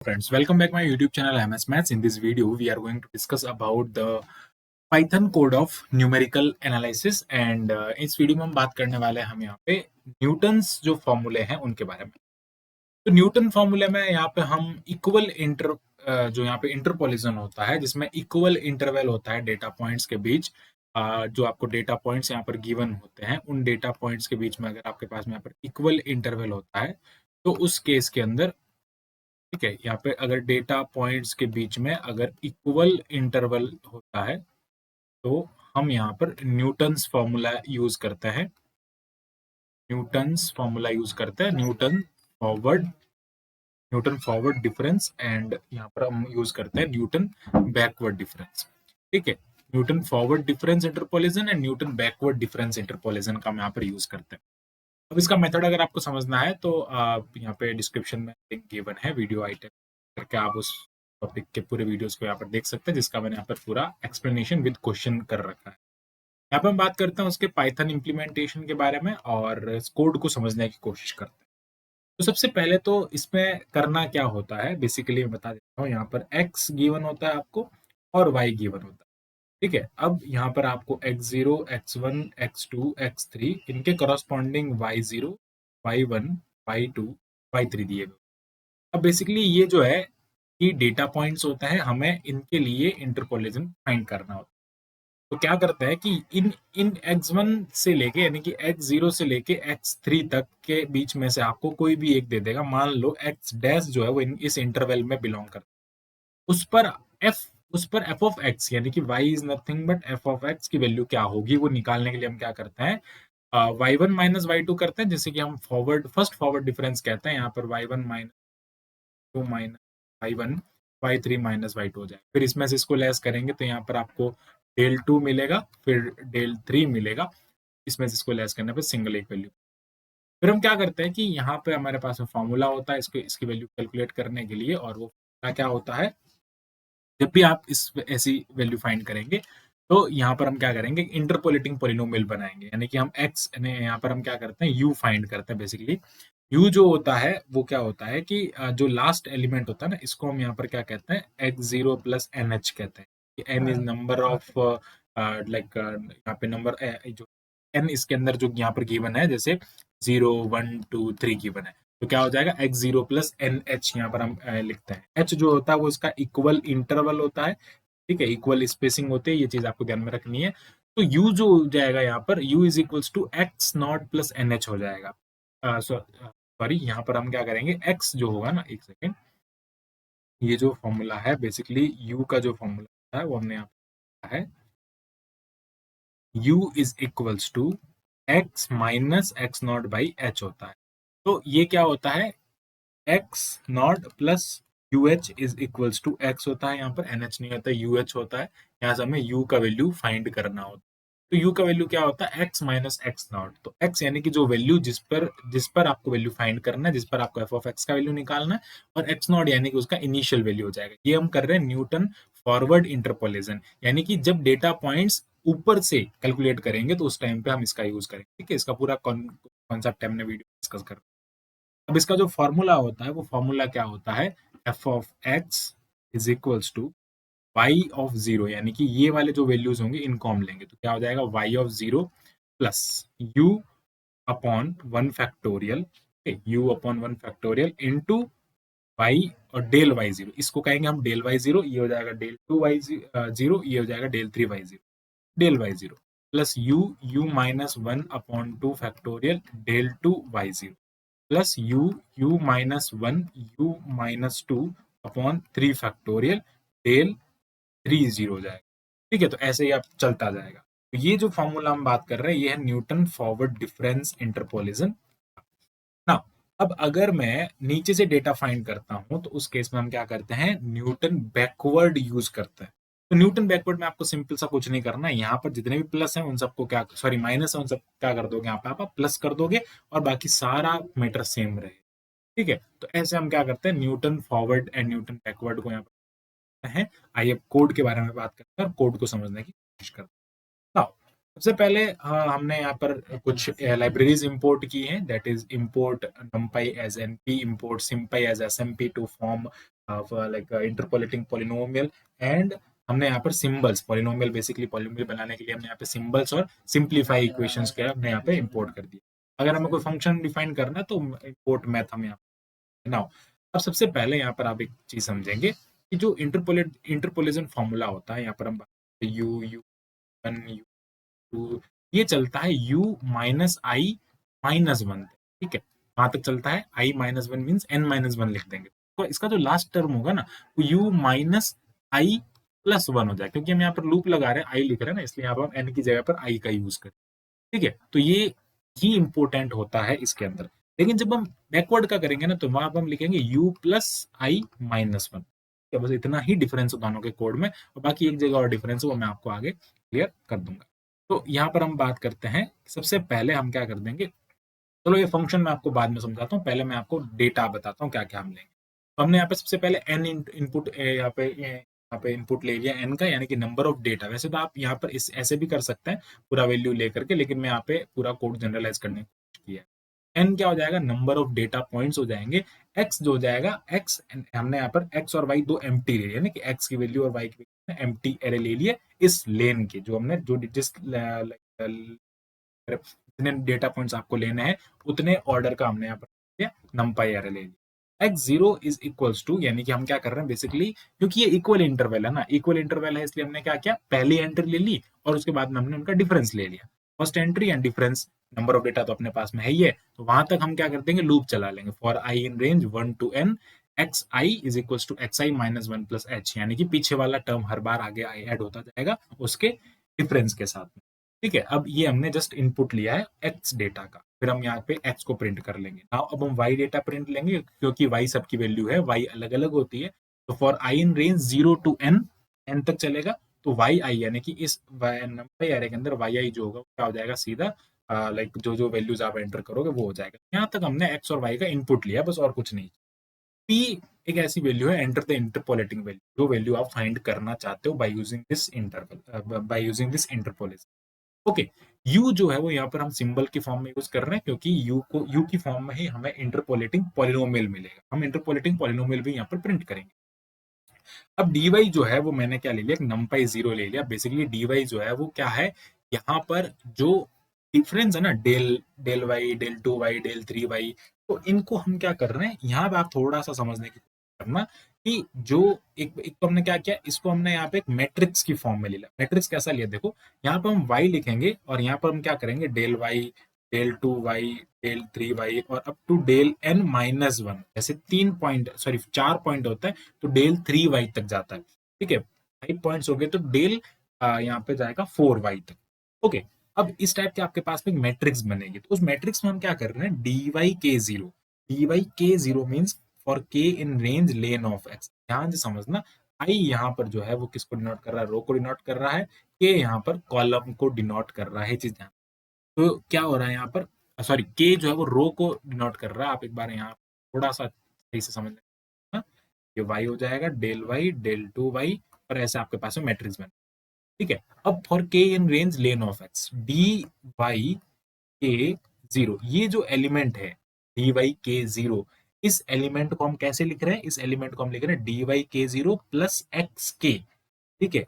Friends, welcome back my YouTube channel MS Maths. In this video, we are going to discuss about the Python code of numerical analysis and इस video में हम बात करने वाले हैं हम यहाँ पे न्यूटन्स जो फॉर्मूले हैं उनके बारे में। तो न्यूटन फॉर्मूले में यहाँ पे हम जो यहाँ पे इंटरपोलेशन होता है जिसमें इक्वल इंटरवल होता है डेटा पॉइंट्स के बीच। जो आपको डेटा पॉइंट्स यहाँ पर गिवन होते हैं उन डेटा पॉइंट्स के बीच में अगर आपके पास में यहाँ पर इक्वल इंटरवल होता है तो उस केस के अंदर ठीक है, यहाँ पे अगर डेटा पॉइंट्स के बीच में अगर इक्वल इंटरवल होता है तो हम यहाँ पर न्यूटन्स फॉर्मूला यूज करते हैं। न्यूटन फॉरवर्ड डिफरेंस एंड यहाँ पर हम यूज करते हैं न्यूटन बैकवर्ड डिफरेंस। ठीक है, Newton forward difference interpolation and Newton backward difference interpolation का हम यहाँ पर यूज करते हैं। अब इसका मेथड अगर आपको समझना है तो आप यहाँ पे डिस्क्रिप्शन में लिंक गिवन है वीडियो आइटम करके आप उस टॉपिक के पूरे वीडियोस को यहाँ पर देख सकते हैं जिसका मैंने यहाँ पर पूरा एक्सप्लेनेशन विद क्वेश्चन कर रखा है। यहाँ पे हम बात करते हैं उसके पाइथन इम्प्लीमेंटेशन के बारे में और इस कोड को समझने की कोशिश करते हैं। तो सबसे पहले तो इसमें करना क्या होता है बेसिकली मैं बता देता हूँ। यहाँ पर x गिवन होता है आपको और y गिवन होता है। ठीक है, अब यहाँ पर आपको x0, x1, x2, x3 इनके corresponding y0, y1, y2, y3 दिए गए। अब बेसिकली ये जो है ये डेटा पॉइंट्स होते हैं, हमें इनके लिए इंटरपोलेशन फाइंड करना होता है। तो क्या करते हैं कि इन इन x1 से लेके यानी कि x0 से लेके x3 तक के बीच में से आपको कोई भी एक दे देगा। मान लो x डैश जो है वो इस इंटरवल में बिलोंग करता है। उस पर f ऑफ x यानी कि y is nothing but f of x की वैल्यू क्या होगी वो निकालने के लिए हम क्या करते हैं y1 माइनस y2 करते हैं, जैसे कि हम फर्स्ट फॉरवर्ड डिफरेंस कहते हैं। यहाँ पर y1 minus 2 minus y1 y3 minus y2 हो जाएगा। फिर इसमें से इसको लेस करेंगे तो यहाँ पर आपको डेल 2 मिलेगा, फिर डेल 3 मिलेगा। इसमें से इसको लेस करने पर सिंगल एक वैल्यू। फिर हम क्या करते हैं कि यहाँ पे हमारे पास फॉर्मूला होता है इसकी वैल्यू कैलकुलेट करने के लिए, और वो क्या होता है जब भी आप इस ऐसी वैल्यू फाइंड करेंगे तो यहाँ पर हम क्या करेंगे इंटरपोलेटिंग पोलिनोमियल बनाएंगे। यानी कि हम x यहाँ पर हम क्या करते हैं u फाइंड करते हैं। बेसिकली u जो होता है वो क्या होता है कि जो लास्ट एलिमेंट होता है ना इसको हम यहाँ पर क्या कहते हैं x0 प्लस nh कहते हैं। n is number of like यहाँ पे नंबर जो n इसके अंदर जो यहाँ पर गिवन है जैसे 0 1 2 3 गिवन है तो क्या हो जाएगा x0 प्लस एन एच यहाँ पर हम लिखते हैं। h जो होता है वो इसका इक्वल इंटरवल होता है। ठीक है, इक्वल स्पेसिंग होती है, ये चीज आपको ध्यान में रखनी है। तो u जो हो जाएगा यहाँ पर u is equals to x not plus n h हो जाएगा। सॉरी यहाँ पर हम क्या करेंगे x जो होगा ना, एक सेकेंड, ये जो फॉर्मूला है बेसिकली u का जो फॉर्मूला है वो हमने यहाँ पे है u is equals to x minus x not by h होता है। तो ये क्या होता है x not plus u h is equals to x होता है। यहाँ पर एन एच नहीं होता, यू एच होता है। यहाँ से हमें u का वैल्यू फाइंड करना होता है। तो u का वैल्यू क्या होता है x माइनस एक्स नॉट। तो x यानी कि जो वैल्यू जिस पर आपको वैल्यू फाइंड करना है, जिस पर आपको f ऑफ x का वैल्यू निकालना है, और x नॉट यानी कि उसका इनिशियल वैल्यू हो जाएगा। ये हम कर रहे हैं न्यूटन फॉरवर्ड इंटरपोलेशन, यानी कि जब डेटा पॉइंट्स ऊपर से कैलकुलेट करेंगे तो उस टाइम पे हम इसका यूज करेंगे। ठीक है, इसका पूरा कॉन्सेप्ट हमने वीडियो डिस्कस कर। अब इसका जो फॉर्मूला होता है वो फॉर्मूला क्या होता है f of x is equals to y of 0, यानी कि ये वाले जो वैल्यूज होंगे इनको हम लेंगे तो क्या हो जाएगा y of 0 plus u upon 1 factorial, u upon 1 factorial into y और डेल y0, इसको कहेंगे हम डेल y0, ये हो जाएगा डेल 2y0, ये हो जाएगा del 3y0, del y0 plus u minus 1 upon 2 factorial del 2y0 plus u minus 1 u minus 2 upon 3 factorial del 3 हो जाएगा। ठीक है, तो ऐसे ही आप चलता जाएगा। तो ये जो फॉर्मूला हम बात कर रहे हैं ये है न्यूटन फॉरवर्ड डिफरेंस इंटरपोलेशन ना। अब अगर मैं नीचे से डेटा फाइंड करता हूं तो उस केस में हम क्या करते हैं न्यूटन बैकवर्ड यूज करते हैं। तो न्यूटन बैकवर्ड में आपको सिंपल सा कुछ नहीं करना है। यहाँ पर जितने भी प्लस हैं उन सबको क्या, सॉरी माइनस है, उन सब क्या कर दोगे यहाँ पे आप प्लस कर दोगे और बाकी सारा मैटर सेम रहे। ठीक है, तो ऐसे हम क्या करते हैं Newton forward and Newton backward को यहाँ पर हैं। आइए कोड के बारे में बात करते हैं और कोड को समझने की कोशिश करते हैं। सबसे पहले हमने यहाँ पर कुछ लाइब्रेरीज इंपोर्ट की हैं, that is import numpy as np, import simpy as smp to form like interpolating polynomial, and हमने यहाँ पर सिंबल्स, पॉलिनोमियल बेसिकली पॉलिनोमियल बनाने के लिए हमने यहाँ पे सिंबल्स और सिंप्लीफाई इक्वेशंस के हमने यहाँ पे इंपोर्ट कर दिया। अगर हमें कोई फंक्शन डिफाइन करना है तो इंपोर्ट मैथ हम यहाँ नाउ। अब सबसे पहले यहाँ पर आप एक चीज समझेंगे कि जो इंटरपोलेशन फॉर्मूला होता है, यहाँ पर हम u u one u two, ये चलता है u minus i minus one, ठीक है, वहां तक चलता है। i minus one means n minus one लिख देंगे, तो इसका जो लास्ट टर्म होगा ना वो u minus i plus one हो जाएगा, क्योंकि हम यहाँ पर लूप लगा रहे हैं, i लिख रहे हैं ना, इसलिए यहाँ पर हम n की जगह पर i का यूज करें, ठीक है। तो ये ही इंपॉर्टेंट होता है इसके अंदर। लेकिन जब हम बैकवर्ड का करेंगे ना तो वहां पर हम लिखेंगे u plus i minus one, बस इतना ही डिफरेंस दोनों के कोड में, और बाकी एक जगह और डिफरेंस है वो मैं आपको आगे क्लियर कर दूंगा। तो यहाँ पर हम बात करते हैं, सबसे पहले हम क्या कर देंगे, चलो ये फंक्शन मैं आपको बाद में समझाता हूँ, पहले मैं आपको डेटा बताता हूँ क्या क्या हम लेंगे। तो हमने यहाँ पे सबसे पहले एन इनपुट, यहाँ पे इनपुट ले लिया एन का, यानी कि नंबर ऑफ डेटा। वैसे तो आप यहाँ पर इस ऐसे भी कर सकते हैं पूरा वैल्यू लेकर के, लेकिन मैं यहाँ पे पूरा कोड जनरलाइज करने की कोशिश किया है। एन क्या हो जाएगा, नंबर ऑफ डेटा पॉइंट्स हो जाएंगे। एक्स जो हो जाएगा, एक्स हमने यहाँ पर एक्स और वाई दो एम्प्टी ले लिया, कि एक्स की वैल्यू और वाई की वैल्यू एम्प्टी एरे ले लिए इस लेन के, जो हमने जो जिस जितने डेटा पॉइंट्स आपको लेने हैं उतने ऑर्डर का हमने यहाँ पर नंपाई एरे ले लिया। X zero is equals to, यानी कि हम क्या कर रहे हैं बेसिकली, क्योंकि ये इक्वल इंटरवल है ना, इक्वल इंटरवल है, इसलिए हमने क्या किया, पहली एंट्री ले ली और उसके बाद में हमने उनका डिफरेंस ले लिया। First entry and difference, number of data तो अपने पास में है ही है, तो वहां तक हम क्या कर देंगे, लूप चला लेंगे। For i in range 1 to n x i is equals to x i minus one plus h, यानी कि पीछे वाला टर्म हर बार आगे ऐड होता जाएगा उसके डिफरेंस के साथ में, ठीक है। अब ये हमने जस्ट इनपुट लिया है एक्स डेटा का, फिर हम यहाँ पे एक्स को प्रिंट कर लेंगे। नाउ अब हम वाई डेटा प्रिंट लेंगे, क्योंकि वाई सबकी वैल्यू है, वाई अलग अलग होती है। तो for i in range 0 to n, n तक चलेगा, तो वाई आई यानी कि इस नंबर एरे के अंदर वाई आई जो होगा क्या हो जाएगा, सीधा लाइक जो जो वैल्यूज आप एंटर करोगे वो हो जाएगा। यहाँ तक हमने एक्स और वाई का इनपुट लिया बस, और कुछ नहीं। पी एक ऐसी वैल्यू है, एंटर द इंटरपोलेटिंग वैल्यू, जो वैल्यू आप फाइंड करना चाहते हो by using this interval, by using this interpolation. Okay, you जो है वो यहाँ पर हम सिंबल की फॉर्म में यूज कर रहे हैं, क्योंकि यू की फॉर्म में ही हमें इंटरपोलेटिंग पॉलिनोमियल मिलेगा, हम इंटरपोलेटिंग पॉलिनोमियल भी यहाँ पर प्रिंट करेंगे। अब dy जो है वो मैंने क्या ले लिया, एक numpy 0 ले लिया। बेसिकली dy जो है वो क्या है, यहाँ पर जो डिफरेंस है ना, del del y, del two y, del three y, तो इनको हम क्या कर रहे हैं, यहाँ पे आप थोड़ा सा समझने की कोशिश करना कि जो एक तो हमने क्या किया, इसको हमने यहाँ पे एक मैट्रिक्स की फॉर्म में ले लिया। मैट्रिक्स कैसा लिया देखो, यहाँ पे हम y लिखेंगे और यहाँ पर हम क्या करेंगे, del y, del two y, del three y और up to del n minus one, ऐसे 4 पॉइंट होता है, तो डेल थ्री वाई तक जाता है, ठीक है। 5 पॉइंट्स हो गए तो डेल यहाँ पे जाएगा 4y तक। ओके, अब इस टाइप के आपके पास में एक मैट्रिक्स बनेगी, तो उस मैट्रिक्स में हम क्या कर रहे हैं, dy k0 means for k in range lane of x। ध्यान से समझना, i यहाँ पर जो है वो किसको डिनोट कर रहा है, रो को डिनोट कर रहा है, k यहाँ पर कॉलम को डिनोट कर रहा है, चीज ध्यान। तो क्या हो रहा है यहाँ पर, सॉरी, k जो है वो रो को डिनोट कर रहा है। आप एक बार यहाँ थोड़ा सा सही से समझ लेना, ये y हो जाएगा del y, del two y, और ऐसे आपके पास में मैट्रिक्स बन, ठीक है। अब for k in range lane of x, dy k0, ये जो एलिमेंट है dy k0, इस एलिमेंट को हम कैसे लिख रहे हैं, इस एलिमेंट को हम लिख रहे हैं dy k0 प्लस एक्स के, ठीक है,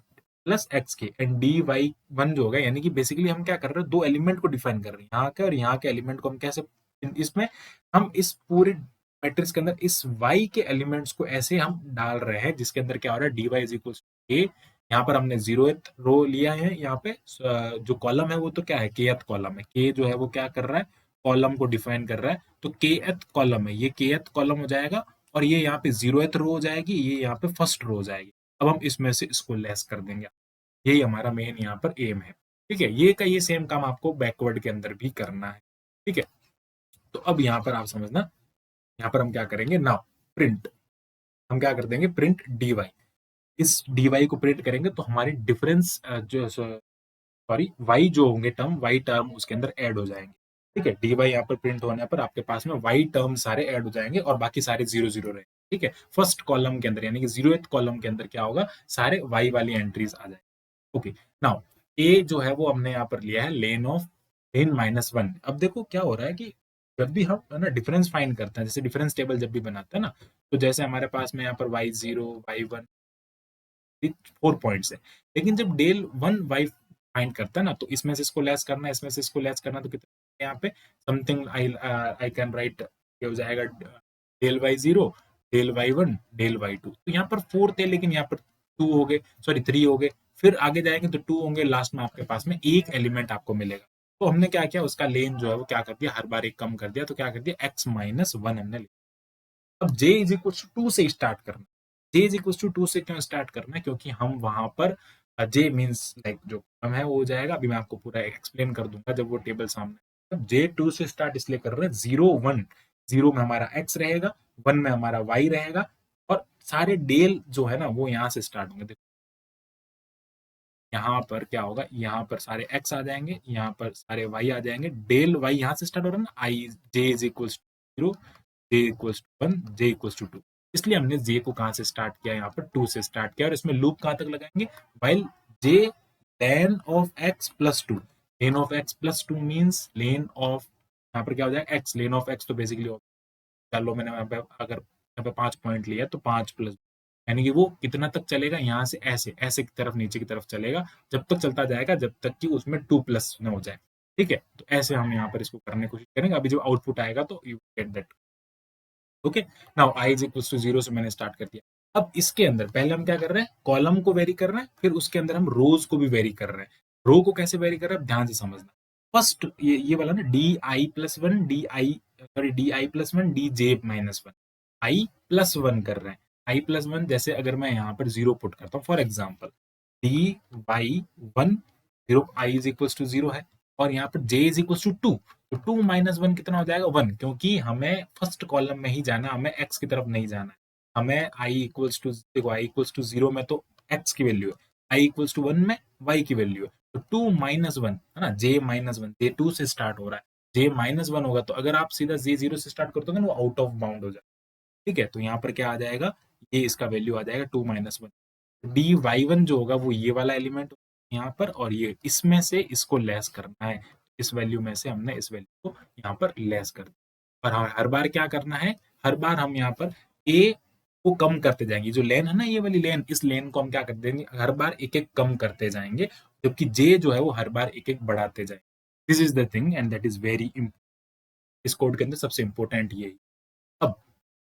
प्लस एक्स के, एंड डी वाई वन जो होगा, यानी कि बेसिकली हम क्या कर रहे हैं, दो एलिमेंट को डिफाइन कर रहे हैं, यहाँ के और यहाँ के एलिमेंट को हम कैसे, इसमें हम इस पूरे मैट्रिक्स के अंदर इस y के एलिमेंट्स को ऐसे हम डाल रहे हैं, जिसके अंदर क्या हो रहा है, डी वाई इज इक्वल ए, यहाँ पर हमने 0th रो लिया है, यहाँ पे जो कॉलम है वो तो क्या है, kth कॉलम है, k जो है वो क्या कर रहा है, कॉलम को डिफाइन कर रहा है, तो kth कॉलम है, ये kth कॉलम हो जाएगा, और ये यहाँ पे 0th रो हो जाएगी, ये यहाँ पे फर्स्ट रो हो जाएगी। अब हम इसमें से इसको लेस कर देंगे, यही हमारा मेन यहाँ पर एम है, ठीक है। ये का ये सेम काम आपको बैकवर्ड के अंदर भी करना है, ठीक है। तो अब यहाँ पर आप समझना, यहाँ पर हम क्या करेंगे, नाउ प्रिंट, हम क्या कर देंगे, प्रिंट dy, इस dy को प्रिंट करेंगे तो हमारी डिफरेंस जो सॉरी y जो होंगे टर्म, y टर्म उसके अंदर ऐड हो जाएंगे, ठीक है। dy यहाँ पर प्रिंट होने पर आपके पास में y टर्म सारे ऐड हो जाएंगे और बाकी सारे 0 0 रहेंगे, ठीक है। फर्स्ट कॉलम के अंदर यानी कि 0th कॉलम के अंदर क्या होगा, सारे y वाली एंट्रीज आ जाएंगे। ओके, नाउ a जो है वो हमने यहाँ पर लिया है lane of lane minus one. अब देखो क्या हो रहा है कि जब भी हम है ना डिफरेंस फाइंड करते हैं, जैसे डिफरेंस टेबल जब भी बनाते हैं ना, तो जैसे हमारे पास में यहाँ पर y0 y1 4 पॉइंट्स है, लेकिन जब डेल वन y फाइंड करता है ना, तो इसमें से इसको लेस करना है, इसमें से इसको लेस करना, तो कितना यहाँ पे समथिंग आई कैन राइट, ये हो जाएगा del y0 del y1 del y2। तो यहाँ पर 4 थे, लेकिन यहाँ पर 2 हो गए, सॉरी 3 हो गए, फिर आगे जाएंगे तो 2 होंगे, लास्ट में आपके पास में एक एलिमेंट आपको मिलेगा। तो हमने क्या किया, उसका लेन जो है वो क्या कर दिया, हर बार एक कम कर दिया, तो क्या कर दिया x माइनस वन हमने लिया। अब j इज इक्वल टू 2 से स्टार्ट करना, j इज इक्वल टू 2 से क्यों स्टार्ट करना है, क्योंकि हम वहां पर j मीन्स लाइक जो कम है वो हो जाएगा, अभी मैं आपको पूरा एक्सप्लेन कर दूंगा जब वो टेबल सामने। अब j 2 से स्टार्ट इसलिए कर रहे हैं, 0 1, 0 में हमारा x रहेगा, 1 में हमारा y रहेगा, और सारे डेल जो है ना वो यहाँ से स्टार्ट होंगे। देखो यहाँ पर क्या होगा, यहाँ पर सारे x आ जाएंगे, यहाँ पर सारे y आ जाएंगे, डेल y यहाँ से स्टार्ट हो रहा है ना, i j is equal to 0, j equals to 1, j equals to 2। इसलिए हमने j को कहां से स्टार्ट किया, यहाँ पर 2 से स्टार्ट किया, और इसमें लूप कहां तक लगाएंगे, while j lane of x plus 2, lane of x plus 2 means lane of, यहाँ पर क्या हो जाएगा x, लेन ऑफ x तो बेसिकली, चलो मैंने यहाँ पे अगर यहाँ पे 5 पॉइंट लिया तो 5 प्लस, यानी कि वो कितना तक चलेगा, यहाँ से ऐसे ऐसे की तरफ नीचे की तरफ चलेगा, जब तक चलता जाएगा जब तक कि उसमें 2 प्लस न हो जाए। ठीक है, तो ऐसे हम यहाँ पर इसको करने की कोशिश करेंगे, अभी जब आउटपुट आएगा तो you get that. Okay, now i is equal to 0 से मैंने स्टार्ट कर दिया। अब इसके अंदर पहले हम क्या कर रहे हैं, कॉलम को वेरी कर रहे हैं, फिर उसके अंदर हम रोज को भी वेरी कर रहे हैं। रो को कैसे वेरी कर रहे हैं, ध्यान से समझना। फर्स्ट ये वाला ना, D I plus one D I, sorry D I plus one D J minus one, I plus one कर रहे हैं। आई प्लस वन, जैसे अगर मैं यहाँ पर जीरो पुट करता हूँ for example, d y one, zero, i is equal to zero है, और यहाँ पर j is equal to two, तो 2 माइनस वन कितना हो जाएगा, 1, क्योंकि हमें फर्स्ट कॉलम में ही जाना, हमें एक्स की तरफ नहीं जाना है। हमें आई इक्वल्स टू, देखो आई इक्वल्स टू 0 में तो एक्स की वैल्यू है, आई इक्वल्स टू 1 में वाई की वैल्यू है, तो 2 माइनस वन है ना, जे माइनस वन, जे 2 से स्टार्ट हो रहा है, जे माइनस वन होगा, तो अगर आप सीधा जे 0 से स्टार्ट करते हो ना, वो आउट ऑफ बाउंड हो जाएगा। ठीक है, तो यहाँ पर क्या आ जाएगा, ये इसका वैल्यू आ जाएगा 2 minus one. D y one जो होगा वो ये वाला एलिमेंट यहाँ पर, और ये इसमें से इसको लेस करना है, इस वैल्यू में से हमने इस वैल्यू को यहाँ पर लेस कर दिया। और हमें हर बार क्या करना है, हर बार हम यहाँ पर ए को कम करते जाएंगे, जो लेन है ना ये वाली लेन, इस लेन को हम क्या कर देंगे, हर बार एक एक कम करते जाएंगे, जबकि जे जो है वो हर बार एक एक बढ़ाते जाएंगे। This is the thing and that is very important, इस कोड के अंदर सबसे इंपॉर्टेंट ये। अब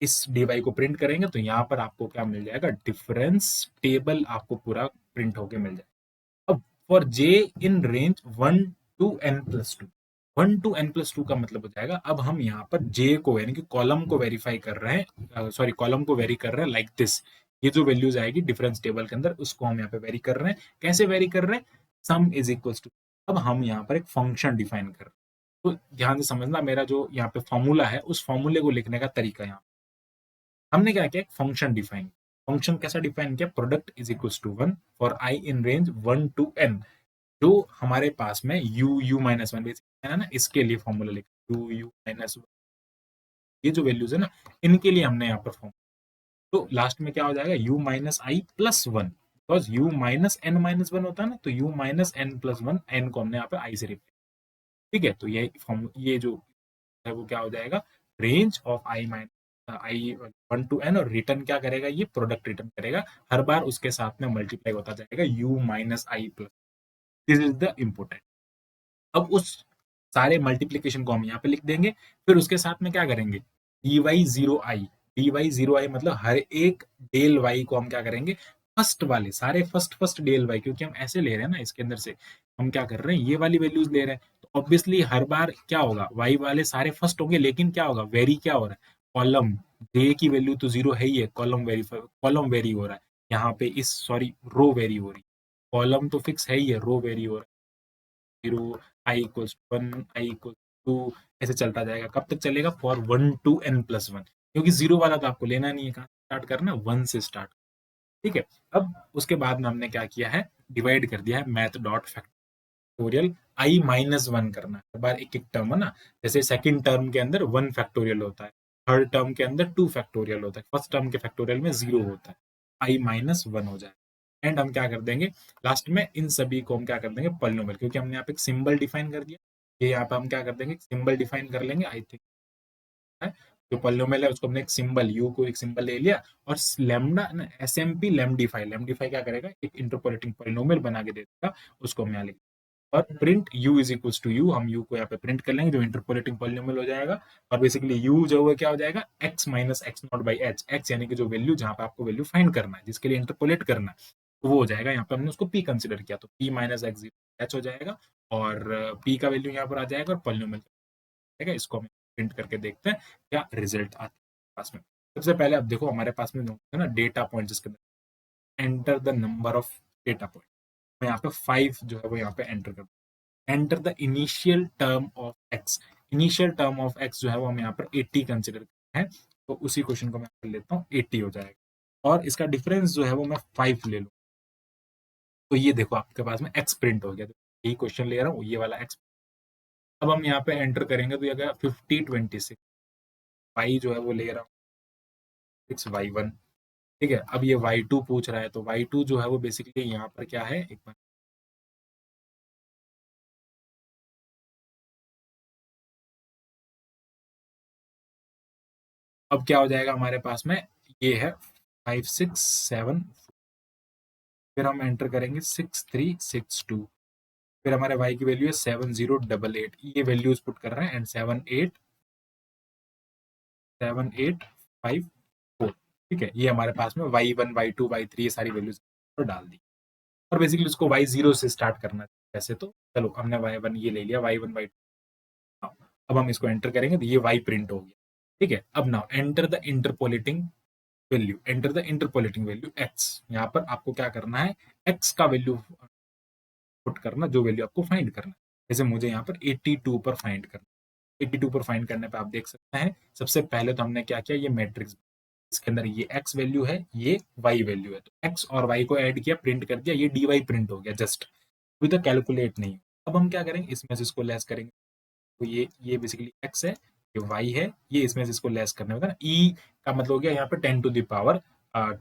इस dy को प्रिंट करेंगे तो यहाँ पर आपको क्या मिल जाएगा, डिफरेंस टेबल आपको पूरा प्रिंट होके मिल जाएगा। अब for j in range 1 to n plus two, 1 to n plus two का मतलब हो जाएगा, अब हम यहाँ पर j को यानी कि कॉलम को वेरीफाई कर रहे हैं, सॉरी कॉलम को वेरी कर रहे हैं लाइक दिस। ये जो वैल्यूज आएगी डिफरेंस टेबल के अंदर, उसको हम यहाँ पे वेरी कर रहे हैं। कैसे वेरी कर रहे हैं, सम इज इक्वल टू, अब हम यहाँ पर एक फंक्शन डिफाइन कर रहे हैं। तो ध्यान से समझना, मेरा जो यहाँ पे फॉर्मूला है उस फॉर्मूले को लिखने का तरीका, यहाँ हमने क्या किया, एक फंक्शन डिफाइन। फंक्शन कैसा डिफाइन किया, product is equal to 1 for i in range 1 to n, जो हमारे पास में u माइनस वन है ना, इसके लिए फॉर्मूला लिखा u माइनस वन, ये जो वैल्यूज है ना, इनके लिए हमने यहाँ पर फॉर्म, तो लास्ट में क्या हो जाएगा, u minus i plus one, because u minus n minus one होता है ना, तो u minus n plus one, n को हमने यहाँ पे आई से रिप्लेस। ठीक है, तो ये फॉर्म, ये जो है वो क्या हो जाएगा, range of i minus i 1 to n, और रिटर्न क्या करेगा, ये प्रोडक्ट रिटर्न करेगा, हर बार उसके साथ में मल्टीप्लाई होता जाएगा u minus i plus. This is the important. अब उस सारे मल्टीप्लीकेशन को हम यहाँ पे लिख देंगे, फिर उसके साथ में क्या करेंगे, डी वाई जीरो आई, डी वाई जीरो आई मतलब हर एक डेल वाई को हम क्या करेंगे, फर्स्ट वाले सारे फर्स्ट फर्स्ट डेल वाई, क्योंकि हम ऐसे ले रहे हैं ना, इसके अंदर से हम क्या कर रहे हैं, ये वाली वैल्यूज ले रहे हैं, तो ऑब्वियसली हर बार क्या होगा, वाई वाले सारे फर्स्ट होंगे, लेकिन क्या होगा, वेरी क्या हो रहा है, कॉलम जे की वैल्यू तो जीरो है ही है, कॉलम वेरीफाई, कॉलम वेरी हो रहा है यहाँ पे, इस सॉरी रो वेरी हो रही है, कॉलम तो फिक्स है ही है, रो वेरी हो रहा है, zero, i equals one, i equal two, ऐसे चलता जाएगा, कब तक चलेगा, for 1 to n plus one, क्योंकि जीरो वाला तो आपको लेना नहीं है, कहाँ स्टार्ट करना, 1 से स्टार्ट। ठीक है, अब उसके बाद में हमने क्या किया है, डिवाइड कर दिया है मैथ डॉट फैक्टोरियल, आई माइनस वन करना है, हर बार एक एक टर्म है ना, जैसे सेकंड टर्म के अंदर 1 फैक्टोरियल होता है, थर्ड टर्म के अंदर 2 फैक्टोरियल होता है, फर्स्ट टर्म के फैक्टोरियल में 0 होता है, आई माइनस वन हो जाए, एंड हम क्या कर देंगे, लास्ट में इन सभी को हम क्या कर देंगे, पॉलिनोमियल, क्योंकि हमने यहाँ पे एक सिंबल डिफाइन कर दिया, ये यहाँ पे हम क्या कर देंगे, सिंबल डिफाइन कर लेंगे, आई थिंक है, जो पॉलिनोमियल है उसको हमने एक सिंबल यू को एक सिंबल ले लिया, और लैम्डा एसएमपी लैम्डिफाई, लैम्डिफाई क्या करेगा, एक इंटरपोलेटिंग पॉलिनोमियल बना के देगा, उसको हम यहाँ लिख, और print u is equals to u, हम u को यहाँ पे प्रिंट कर लेंगे जो इंटरपोलेटिंग पॉलिनोमियल हो जाएगा, और बेसिकली u जो है क्या हो जाएगा, x minus x not by H, x यानी कि जो वैल्यू जहाँ पे आपको वैल्यू फाइंड करना है, जिसके लिए इंटरपोलेट करना है, तो वो हो जाएगा, यहाँ पे हमने उसको p कंसिडर किया, तो p माइनस एक्स एच हो जाएगा, और p का वैल्यू यहाँ पर आ जाएगा, और पॉलिनोमियल है, इसको हम प्रिंट करके देखते हैं क्या रिजल्ट आता है पास में। सबसे पहले आप देखो हमारे पास में है ना डेटा पॉइंट, इसके अंदर enter the number of data point, मैं यहाँ पे 5 जो है वो यहाँ पे एंटर कर, enter the initial term of x, initial term of x जो है वो हम यहाँ पर 80 कंसिडर करते हैं, तो उसी क्वेश्चन को मैं कर लेता हूँ, 80 हो जाएगा, और इसका डिफरेंस जो है वो मैं 5 ले लूँ, तो ये देखो आपके पास में एक्स प्रिंट हो गया, तो यही क्वेश्चन ले रहा हूँ, ये वाला एक्स। अब हम यहाँ पे एंटर करेंगे तो ये गया 5026, वाई जो है वो ले रहा हूँ 6y1, ठीक है। अब ये y2 पूछ रहा है, तो y2 जो है वो बेसिकली यहाँ पर क्या है, एक बार अब क्या हो जाएगा हमारे पास में, ये है 567, फिर हम एंटर करेंगे 6362, फिर हमारे y की वैल्यू है 7088, ये वैल्यूज पुट कर रहे हैं, एंड 787854, ठीक है। ये हमारे पास में y1 y2 y3 ये सारी वैल्यूज डाल दी, और बेसिकली उसको y0 से स्टार्ट करना है वैसे तो, चलो हमने y1 ये ले लिया, y1 y2, अब हम इसको एंटर करेंगे तो ये y प्रिंट हो गया, ठीक है। अब now enter the interpolating value, enter the interpolating value x, यहाँ पर आपको क्या करना है, x का वैल्यू पुट करना, जो वैल्यू आपको फाइंड करना है, जैसे मुझे यहाँ पर 82 पर फाइंड करना, 82 पर फाइंड करने पे आप देख सकते हैं, सबसे पहले तो हमने क्या किया, ये मैट्रिक्स, इसके अंदर ये x वैल्यू है, ये y वैल्यू है, तो x और y को ऐड किया, प्रिंट कर दिया, ये dy प्रिंट हो गया जस्ट, अभी तो कैलकुलेट नहीं। अब हम क्या करेंगे, इसमें से इसको लेस करेंगे, तो ये बेसिकली x है, ये y है, ये इसमें से इसको लेस करने होगा ना, e का मतलब हो गया यहाँ पे 10 टू द पावर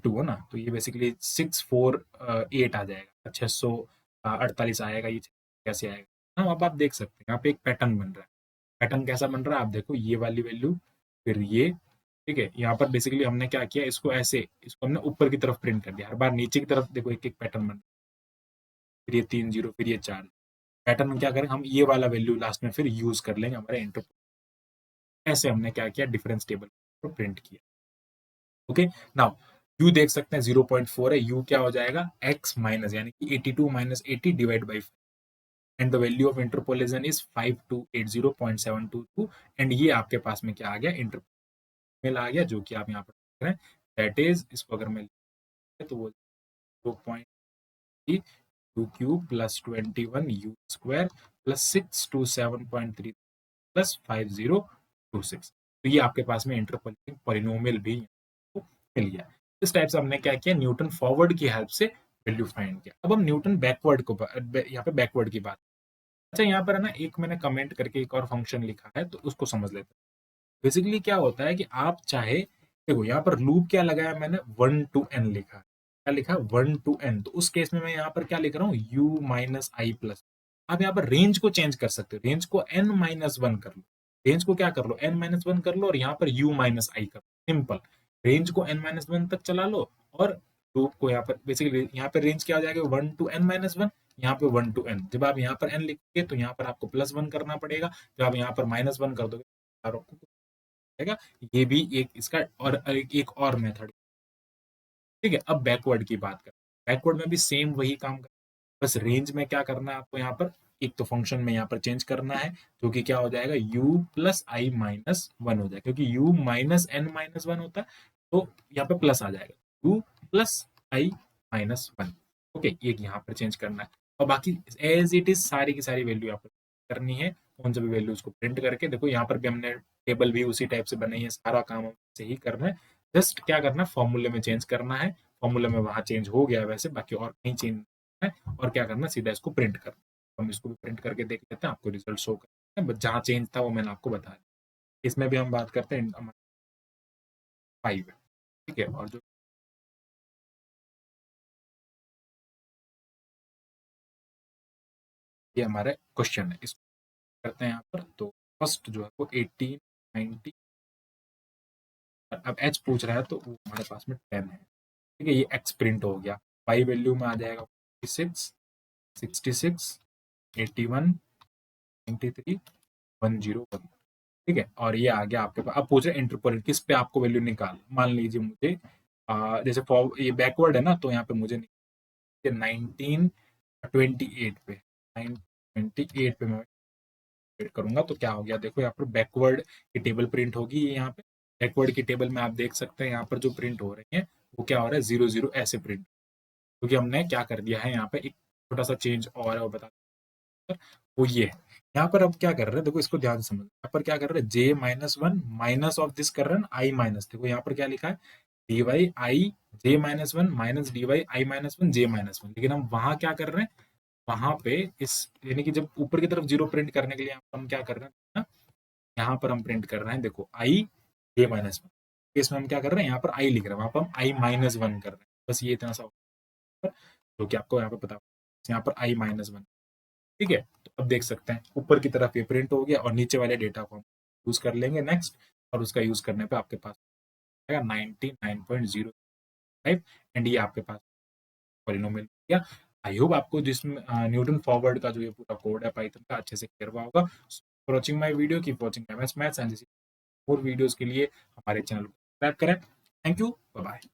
2 है ना, तो ये बेसिकली 648 आ जाएगा, 648 आएगा, ये कैसे आएगा ना, अब आप देख सकते हैं यहाँ पे एक पैटर्न बन रहा है, पैटर्न कैसा बन रहा है आप देखो, ये वाली वैल्यू, फिर ये, ठीक है। यहाँ पर बेसिकली हमने क्या किया, इसको ऐसे, इसको हमने ऊपर की तरफ प्रिंट कर दिया, हर बार नीचे की तरफ देखो एक एक पैटर्न बन, फिर ये 3 0, फिर ये 4, पैटर्न में क्या करेंगे हम, ये वाला वैल्यू लास्ट में फिर यूज कर लेंगे हमारे इंटर, ऐसे हमने क्या किया, डिफरेंस टेबल को प्रिंट किया, ओके। नाउ u देख सकते हैं 0.4 है, u क्या हो जाएगा, x माइनस यानी कि 82 minus 80 divide by, and the value of interpolation is 5280.722, and ये आपके पास में क्या आ गया, इंटरपोल आ गया, जो कि आप यहाँ पर देख रहे हैं, दैट इज, इसको अगर मैं तो वो 0.3 u cube plus 21 u square plus 627.3 plus 5026, तो ये आपके पास में इंटरपोलेटिंग पॉलिनोमियल भी मिल गया। इस टाइप से हमने क्या किया, न्यूटन फॉरवर्ड की हेल्प से वैल्यू फाइंड किया। अब हम न्यूटन बैकवर्ड को यहाँ पे बैकवर्ड की बात, अच्छा यहाँ पर है ना, एक मैंने कमेंट करके एक और फंक्शन लिखा है, तो उसको समझ लेते हैं। बेसिकली क्या होता है कि आप चाहे, देखो यहाँ पर लूप क्या लगाया मैंने, 1 to n लिखा है, क्या लिखा, 1 to n, तो उस केस में मैं यहाँ पर क्या लिख रहा हूँ, u माइनस आई प्लस, आप यहाँ पर रेंज को चेंज कर सकते हो, रेंज को n-1 कर लो, रेंज को क्या कर लो, n-1 कर लो, और यहाँ पर u माइनस आई कर लो, सिंपल, रेंज को n-1 तक चला लो, और लूप को यहाँ पर बेसिकली, यहाँ पर रेंज क्या हो जाएगा, 1 to n-1, यहाँ पे 1 to n, जब आप यहाँ पर n लिखोगे तो यहाँ पर आपको +1 करना पड़ेगा, जब आप यहाँ पर -1 कर दोगे, ये भी एक इसका और एक और मेथड, ठीक है। अब बैकवर्ड की बात करें, बैकवर्ड में भी सेम वही काम कर, बस रेंज में क्या करना है आपको, यहाँ पर एक तो फंक्शन में यहाँ पर चेंज करना है, जो कि क्या हो जाएगा, u plus i minus one हो जाएगा, क्योंकि u minus n minus one होता है, तो यहाँ पे प्लस आ जाएगा, u plus i minus one, okay, ये यहाँ पर चेंज करना है, और बाकी एज इट इज सारी की सारी वैल्यू यहाँ पर करनी है, कौन सा भी वैल्यू उसको प्रिंट करके देखो, यहाँ पर भी हमने टेबल भी उसी टाइप से बनाई है, सारा काम से ही करना है, जस्ट क्या करना है, फॉर्मूले में चेंज करना है, फॉर्मूले में वहां चेंज हो गया है वैसे, बाकी और कहीं चेंज है, और क्या करना, सीधा इसको प्रिंट करना, हम इसको भी प्रिंट करके देख लेते हैं, आपको रिजल्ट शो करते हैं, बट जहाँ चेंज था वो मैंने आपको बताया, इसमें भी हम बात करते हैं 5 है, ठीक है। और जो ये हमारा क्वेश्चन है, इसको करते हैं यहाँ पर, तो फर्स्ट जो है वो 18 90 अब एच पूछ रहा है तो वो हमारे पास में 10 है। ठीक है, ये एक्स प्रिंट हो गया। वाई वैल्यू में आ जाएगा 46, 66, 81, 93, 101। ठीक है, और ये आ गया आपके पास। अब पूछ रहे इंटरपोलेट किस पे आपको वैल्यू निकाल, मान लीजिए मुझे जैसे ये बैकवर्ड है ना, तो यहाँ पे मुझे 1928 पे 928 पे मैं वेट करूंगा तो क्या हो गया, देखो यहाँ पर बैकवर्ड की टेबल प्रिंट होगी। ये यहाँ पे बैकवर्ड की टेबल में आप देख सकते हैं यहाँ पर जो प्रिंट हो रही है वो क्या हो रहा है, 00 ऐसे प्रिंट, क्योंकि हमने क्या कर दिया है यहाँ पे एक छोटा सा चेंज और है वो बता, वो ये है। यहाँ पर अब क्या कर रहे हैं, देखो इसको ध्यान से समझ, यहाँ पर क्या कर रहे हैं, J-1 माइनस ऑफ दिस कर रहे हैं आई माइनस, देखो यहाँ पर क्या लिखा है, डी वाई आई J-1 माइनस डी वाई आई -1 J-1, लेकिन हम वहां क्या कर रहे हैं, वहां पे इस यानी कि जब ऊपर की तरफ जीरो प्रिंट करने के लिए हम क्या कर रहे हैं ना, यहाँ पर हम प्रिंट कर रहे हैं, देखो आई J-1, इसमें हम क्या कर रहे हैं, यहाँ पर आई लिख रहे हैं, वहां पर हम I-1 कर रहे हैं, बस ये इतना सा होगा, जो कि आपको यहाँ पे पता, यहाँ पर I-1। ठीक है, तो अब देख सकते हैं ऊपर की तरफ ये प्रिंट हो गया और नीचे वाले डेटा को हम यूज कर लेंगे नेक्स्ट, और उसका यूज करने पे आपके पास आएगा 99.05 एंड ये आपके पास पॉलिनोमियल हो गया। आई होप आपको जिसमें न्यूटन फॉरवर्ड का जो ये पूरा कोड है पाइथन का अच्छे से क्लियर हुआ होगा। For watching my video, keep watching MS maths and more videos के लिए हमारे चैनल को सब्सक्राइब करें। Thank you, bye bye.